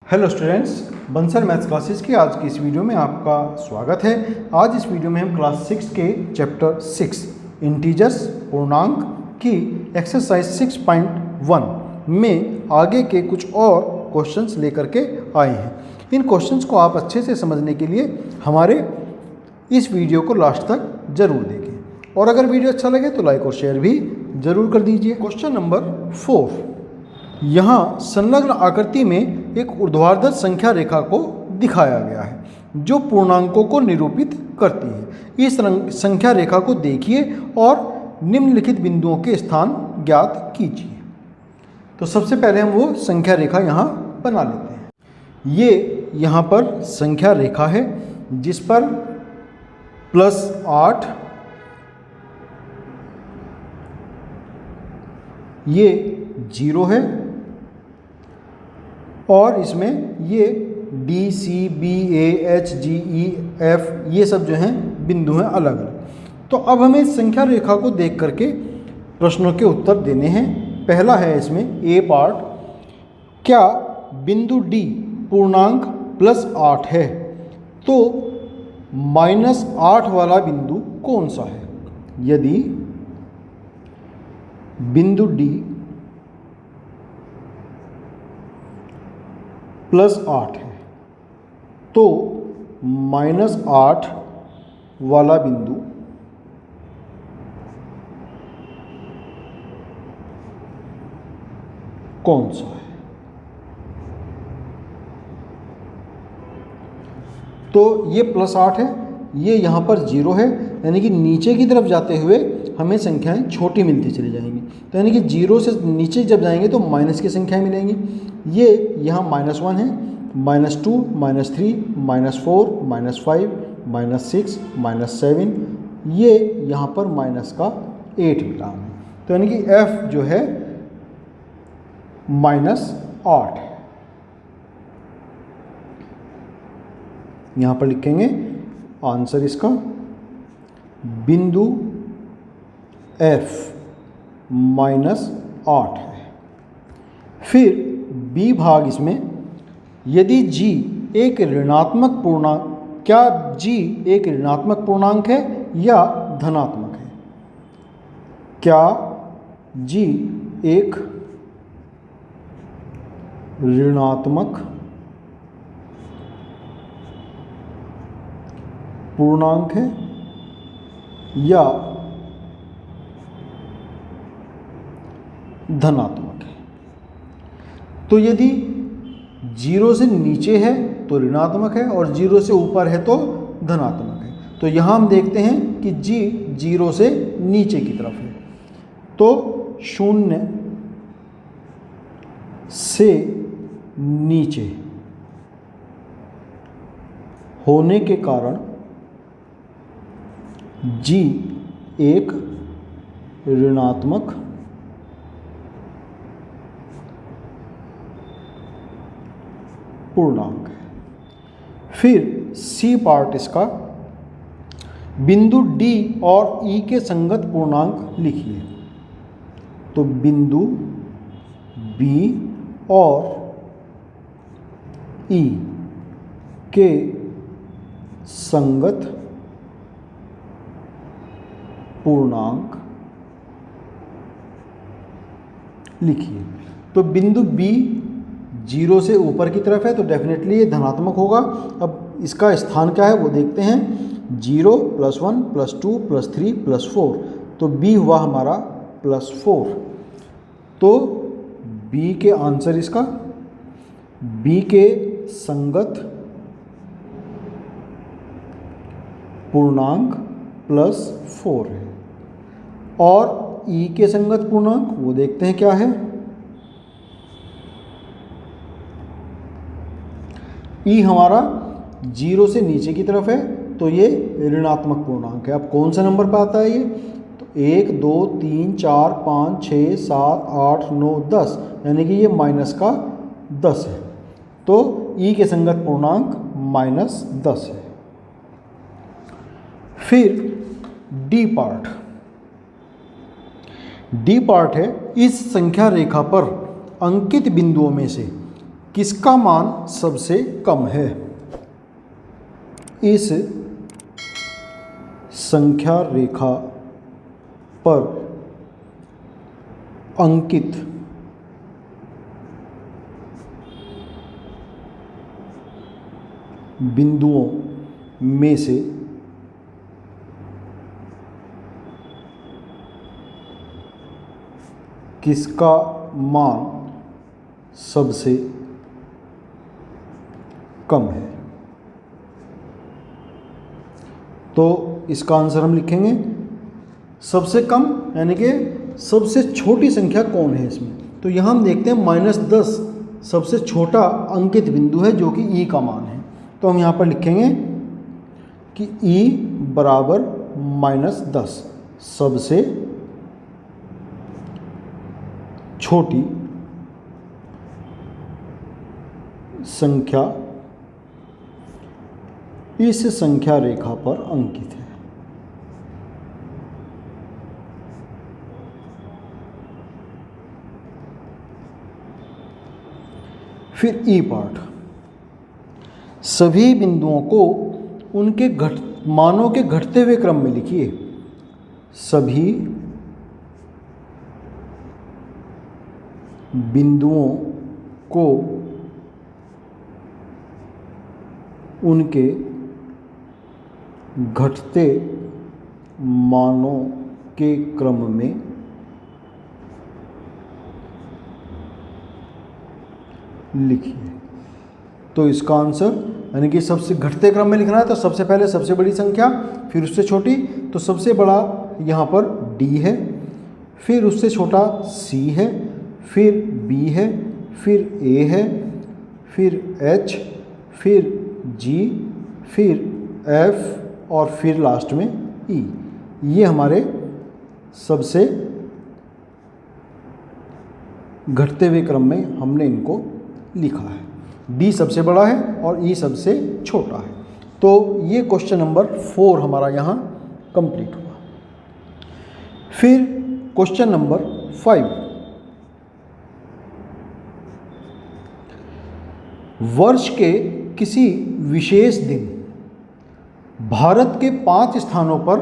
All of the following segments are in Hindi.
Hello students, Bansal maths classes की आज की इस वीडियो में आपका स्वागत है। आज इस वीडियो में हम क्लास 6 के चैप्टर 6 इंटीजर्स पूर्णांक की एक्सरसाइज 6.1 में आगे के कुछ और क्वेश्चंस लेकर के आए हैं। इन क्वेश्चंस को आप अच्छे से समझने के लिए हमारे इस वीडियो को लास्ट तक जरूर देखें और अगर वीडियो अच्छा लगे तो लाइक और शेयर भी जरूर कर दीजिए। क्वेश्चन नंबर 4, यहाँ संलग्न आकृति में एक ऊर्ध्वाधर संख्या रेखा को दिखाया गया है जो पूर्णांकों को निरूपित करती है। इस संख्या रेखा को देखिए और निम्नलिखित बिंदुओं के स्थान ज्ञात कीजिए। तो सबसे पहले हम वो संख्या रेखा यहाँ बना लेते हैं। ये यहाँ पर संख्या रेखा है जिस पर +8, ये 0 है और इसमें ये D, C, B, A, H, G, E, F ये सब जो हैं बिंदु हैं अलग अलग। तो अब हमें इस संख्या रेखा को देख करके प्रश्नों के उत्तर देने हैं। पहला है इसमें A पार्ट, क्या बिंदु D पूर्णांक +8 है तो -8 वाला बिंदु कौन सा है? यदि बिंदु D +8 है तो -8 वाला बिंदु कौन सा है? तो ये +8 है, ये यहाँ पर 0 है, यानी कि नीचे की तरफ जाते हुए हमें संख्याएं छोटी मिलती चली जाएंगी। तो यानी कि 0 से नीचे जब जाएंगे तो माइनस की संख्याएं मिलेंगी। ये यहाँ -1 है, -2, -3, -4, -5, -6, -7, ये यहाँ पर -8 मिला हमें। तो यानी कि F जो है -8 है। यहाँ पर लिखेंगे आंसर इसका बिंदु F -8 है। फिर B भाग इसमें, यदि G एक ऋणात्मक पूर्णांक, क्या G एक ऋणात्मक पूर्णांक है या धनात्मक है? क्या G एक ऋणात्मक पूर्णांक है या धनात्मक है? तो यदि 0 से नीचे है तो ऋणात्मक है और 0 से ऊपर है तो धनात्मक है। तो यहाँ हम देखते हैं कि G 0 से नीचे की तरफ है, तो 0 से नीचे होने के कारण G एक ऋणात्मक पूर्णांक है। फिर C पार्ट इसका, बिंदु D और E के संगत पूर्णांक लिखिए। तो बिंदु B और E के संगत पूर्णांक लिखिए। तो बिंदु B 0 से ऊपर की तरफ है तो डेफिनेटली ये धनात्मक होगा। अब इसका स्थान क्या है वो देखते हैं, 0 +1 +2 +3 +4, तो B हुआ हमारा +4। तो B के आंसर इसका B के संगत पूर्णांक +4 है। और E के संगत पूर्णांक वो देखते हैं क्या है। E हमारा 0 से नीचे की तरफ है तो ये ऋणात्मक पूर्णांक है। अब कौन सा नंबर पर आता है ये? तो 1, 2, 3, 4, 5, 6, 7, 8, 9, 10, यानी कि ये -10 है। तो E के संगत पूर्णांक -10 है। फिर D पार्ट, D पार्ट है, इस संख्या रेखा पर अंकित बिंदुओं में से किसका मान सबसे कम है? इस संख्या रेखा पर अंकित बिंदुओं में से किसका मान सबसे कम है? तो इसका आंसर हम लिखेंगे सबसे कम, यानी कि सबसे छोटी संख्या कौन है इसमें। तो यहाँ हम देखते हैं -10 सबसे छोटा अंकित बिंदु है जो कि ई का मान है। तो हम यहाँ पर लिखेंगे कि ई बराबर -10 सबसे छोटी संख्या इस संख्या रेखा पर अंकित है। फिर ई पार्ट, सभी बिंदुओं को उनके मानों के घटते हुए क्रम में लिखिए। सभी बिंदुओं को उनके घटते मानों के क्रम में लिखिए। तो इसका आंसर, यानी कि सबसे घटते क्रम में लिखना है तो सबसे पहले सबसे बड़ी संख्या, फिर उससे छोटी। तो सबसे बड़ा यहाँ पर D है, फिर उससे छोटा C है, फिर B है, फिर A है, फिर H, फिर G, फिर F और फिर लास्ट में E। ये हमारे सबसे घटते हुए क्रम में हमने इनको लिखा है। D सबसे बड़ा है और E सबसे छोटा है। तो ये क्वेश्चन नंबर 4 हमारा यहाँ कंप्लीट हुआ। फिर क्वेश्चन नंबर 5, वर्ष के किसी विशेष दिन भारत के 5 स्थानों पर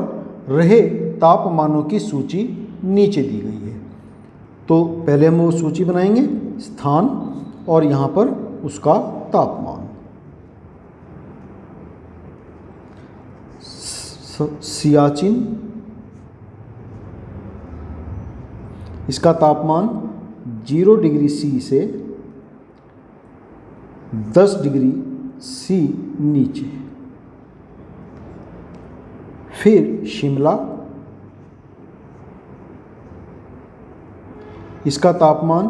रहे तापमानों की सूची नीचे दी गई है। तो पहले हम वो सूची बनाएंगे, स्थान और यहाँ पर उसका तापमान। सियाचिन, इसका तापमान 0 डिग्री C से 10 डिग्री C नीचे। फिर शिमला, इसका तापमान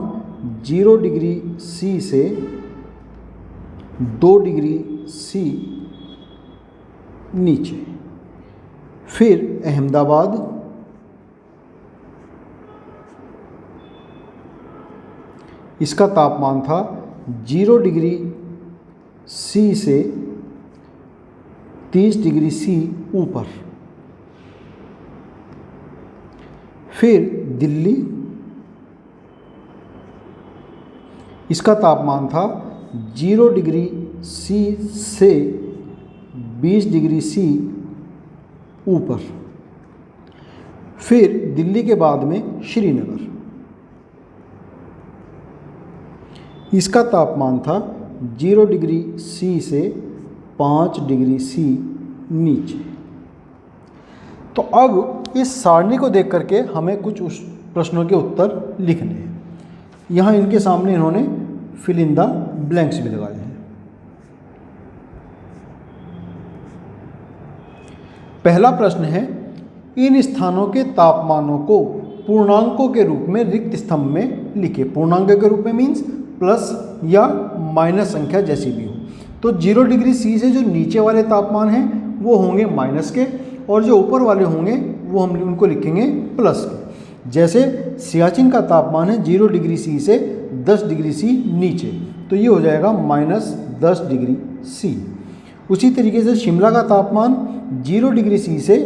0 डिग्री C से 2 डिग्री C नीचे। फिर अहमदाबाद, इसका तापमान था 0 डिग्री C से 30 डिग्री C ऊपर। फिर दिल्ली, इसका तापमान था 0 डिग्री C से 20 डिग्री C ऊपर। फिर दिल्ली के बाद में श्रीनगर, इसका तापमान था 0 डिग्री C से 5 डिग्री C नीचे। तो अब इस सारणी को देख करके हमें कुछ उस प्रश्नों के उत्तर लिखने हैं। यहाँ इनके सामने इन्होंने फिल इन द ब्लैंक्स भी लगाए हैं। पहला प्रश्न है, इन स्थानों के तापमानों को पूर्णांकों के रूप में रिक्त स्तंभ में लिखे। पूर्णांक के रूप में मीन्स प्लस या माइनस संख्या जैसी भी हो। तो 0 डिग्री C से जो नीचे वाले तापमान हैं वो होंगे माइनस के, और जो ऊपर वाले होंगे वो हम उनको लिखेंगे प्लस के। जैसे सियाचिन का तापमान है 0 डिग्री C से 10 डिग्री C नीचे, तो ये हो जाएगा -10 डिग्री C। उसी तरीके से शिमला का तापमान 0 डिग्री C से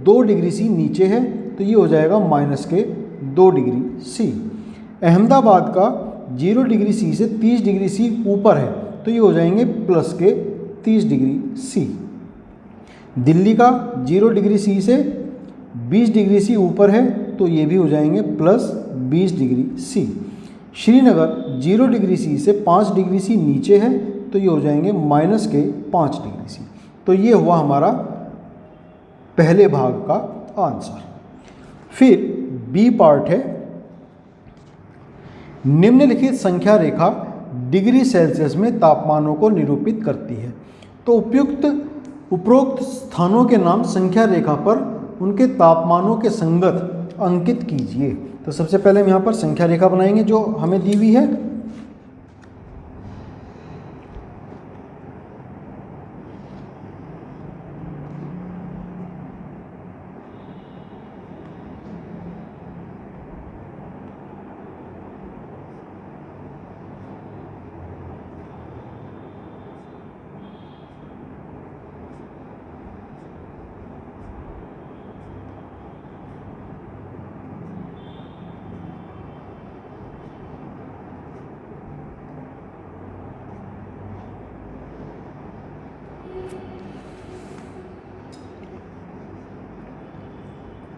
2 डिग्री C नीचे है, तो ये हो जाएगा -2 डिग्री C। अहमदाबाद का 0 डिग्री सी से 30 डिग्री सी ऊपर है तो ये हो जाएंगे प्लस के 30 डिग्री सी। दिल्ली का 0 डिग्री सी से 20 डिग्री सी ऊपर है तो ये भी हो जाएंगे plus 20 degree C. Srinagar 0 degree C से 5 डिग्री सी नीचे है तो ये हो जाएंगे माइनस के 5 डिग्री सी। तो ये हुआ हमारा पहले भाग का आंसर। फिर बी पार्ट है, निम्नलिखित संख्या रेखा डिग्री सेल्सियस में तापमानों को निरूपित करती है। तो उपरोक्त स्थानों के नाम संख्या रेखा पर उनके तापमानों के संगत अंकित कीजिए। तो सबसे पहले हम यहाँ पर संख्या रेखा बनाएंगे जो हमें दी हुई है।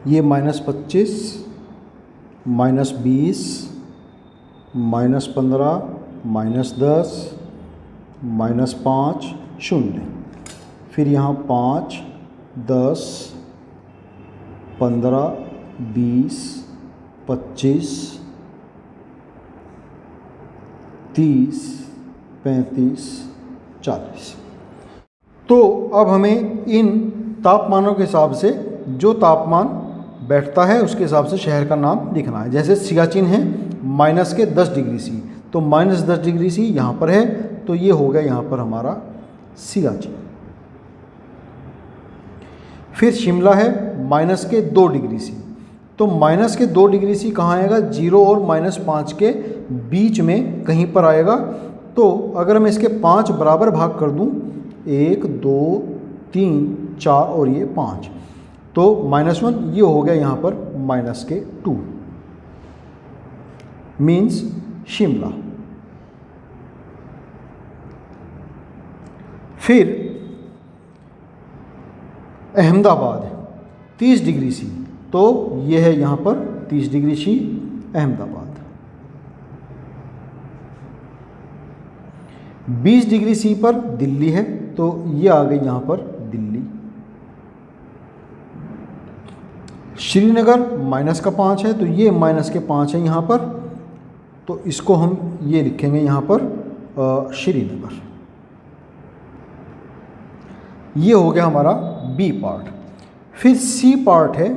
ये -25, -20, -15, -10, -5, 0। फिर यहाँ 5, 10, 15, 20, 25, 30, 35, 40। तो अब हमें इन तापमानों के हिसाब से जो तापमान बैठता है उसके हिसाब से शहर का नाम लिखना है। जैसे सियाचिन है -10 डिग्री सी, तो -10 डिग्री सी यहाँ पर है तो ये हो गया यहाँ पर हमारा सियाचिन। फिर शिमला है -2 डिग्री सी, तो -2 डिग्री सी कहाँ आएगा? 0 और -5 के बीच में कहीं पर आएगा। तो अगर मैं इसके 5 बराबर भाग कर दूँ, 1, 2, 3, 4 और ये 5, तो -1 ये हो गया यहाँ पर -2 मीन्स शिमला। फिर अहमदाबाद 30 डिग्री सी, तो ये है यहाँ पर 30 degree C Ahmedabad. 20 degree C पर दिल्ली है तो ये आ गई यहाँ पर दिल्ली। श्रीनगर -5 है तो ये -5 है यहाँ पर, तो इसको हम ये लिखेंगे यहाँ पर श्रीनगर। ये हो गया हमारा बी पार्ट। फिर सी पार्ट है,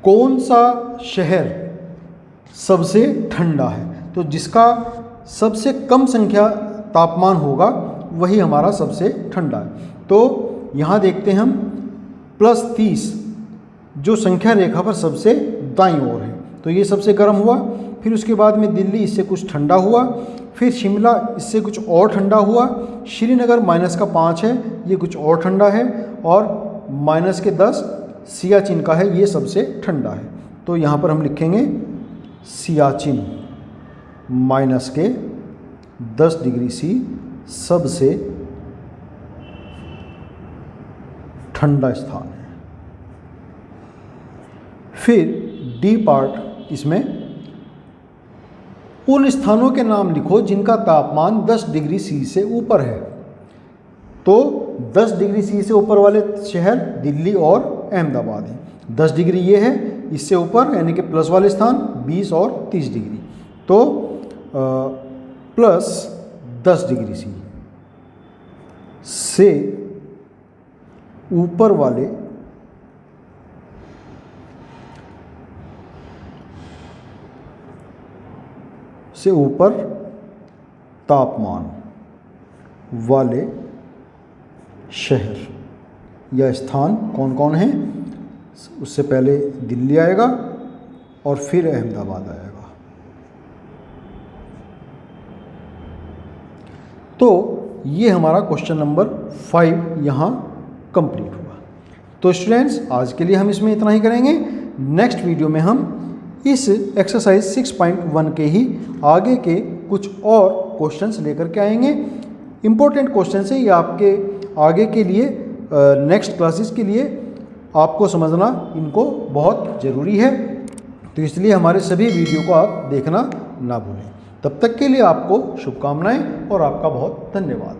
कौन सा शहर सबसे ठंडा है? तो जिसका सबसे कम संख्या तापमान होगा वही हमारा सबसे ठंडा है। तो यहाँ देखते हैं हम +30 जो संख्या रेखा पर सबसे दाईं ओर है, तो ये सबसे गर्म हुआ। फिर उसके बाद में दिल्ली इससे कुछ ठंडा हुआ, फिर शिमला इससे कुछ और ठंडा हुआ, श्रीनगर -5 है ये कुछ और ठंडा है, और -10 सियाचिन का है ये सबसे ठंडा है। तो यहाँ पर हम लिखेंगे सियाचिन -10 डिग्री सी सबसे ठंडा स्थान है। फिर डी पार्ट, इसमें उन स्थानों के नाम लिखो जिनका तापमान 10 डिग्री सी से ऊपर है। तो 10 डिग्री सी से ऊपर वाले शहर दिल्ली और अहमदाबाद हैं। 10 डिग्री ये है, इससे ऊपर यानी कि प्लस वाले स्थान 20 और 30 डिग्री, तो +10 डिग्री सी से ऊपर वाले तापमान वाले शहर या स्थान कौन कौन हैं? उससे पहले दिल्ली आएगा और फिर अहमदाबाद आएगा। तो ये हमारा क्वेश्चन नंबर 5 यहाँ कंप्लीट हुआ। तो स्टूडेंट्स आज के लिए हम इसमें इतना ही करेंगे। नेक्स्ट वीडियो में हम इस एक्सरसाइज 6.1 के ही आगे के कुछ और क्वेश्चंस लेकर के आएंगे। इम्पोर्टेंट क्वेश्चन है ये आपके आगे के लिए, नेक्स्ट क्लासेस के लिए आपको समझना इनको बहुत ज़रूरी है, तो इसलिए हमारे सभी वीडियो को आप देखना ना भूलें। तब तक के लिए आपको शुभकामनाएं और आपका बहुत धन्यवाद।